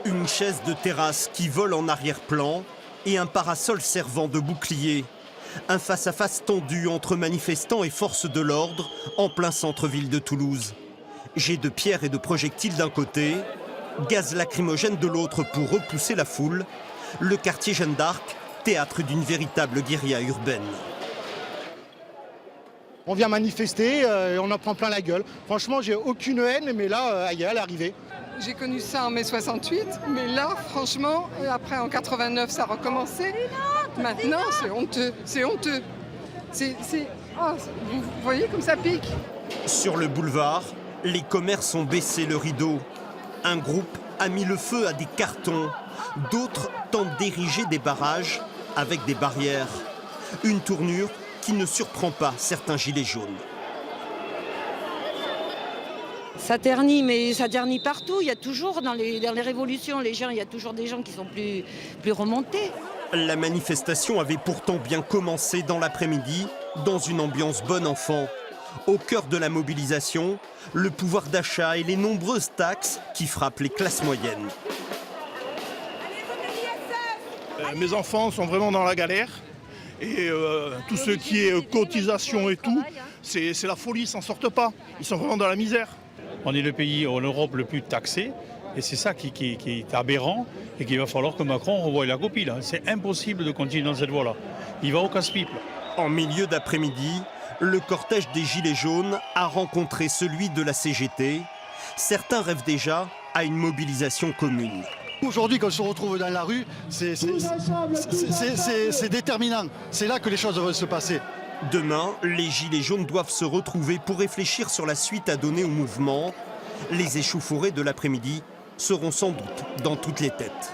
Une chaise de terrasse qui vole en arrière-plan et un parasol servant de bouclier. Un face-à-face tendu entre manifestants et forces de l'ordre en plein centre-ville de Toulouse. Jets de pierre et de projectiles d'un côté, gaz lacrymogène de l'autre pour repousser la foule. Le quartier Jeanne d'Arc, théâtre d'une véritable guérilla urbaine. On vient manifester et on en prend plein la gueule. Franchement, j'ai aucune haine, mais là, elle est arrivée. J'ai connu ça en mai 68, mais là, franchement, après en 89, ça a recommencé. Maintenant, c'est honteux, c'est honteux. Oh, vous voyez comme ça pique. Sur le boulevard, les commerces ont baissé le rideau. Un groupe a mis le feu à des cartons. D'autres tentent d'ériger des barrages avec des barrières. Une tournure qui ne surprend pas certains gilets jaunes. Ça ternit, mais ça ternit partout. Il y a toujours, dans les révolutions, il y a toujours des gens qui sont plus remontés. La manifestation avait pourtant bien commencé dans l'après-midi, dans une ambiance bon enfant. Au cœur de la mobilisation, le pouvoir d'achat et les nombreuses taxes qui frappent les classes moyennes. Mes enfants sont vraiment dans la galère. Et tout ce qui est cotisation et tout, c'est la folie, ils s'en sortent pas. Ils sont vraiment dans la misère. On est le pays en Europe le plus taxé et c'est ça qui est aberrant et qu'il va falloir que Macron revoie la copie. C'est impossible de continuer dans cette voie-là. Il va au casse-pipe. En milieu d'après-midi, le cortège des Gilets jaunes a rencontré celui de la CGT. Certains rêvent déjà à une mobilisation commune. Aujourd'hui, quand on se retrouve dans la rue, c'est déterminant. C'est là que les choses vont se passer. Demain, les Gilets jaunes doivent se retrouver pour réfléchir sur la suite à donner au mouvement. Les échauffourées de l'après-midi seront sans doute dans toutes les têtes.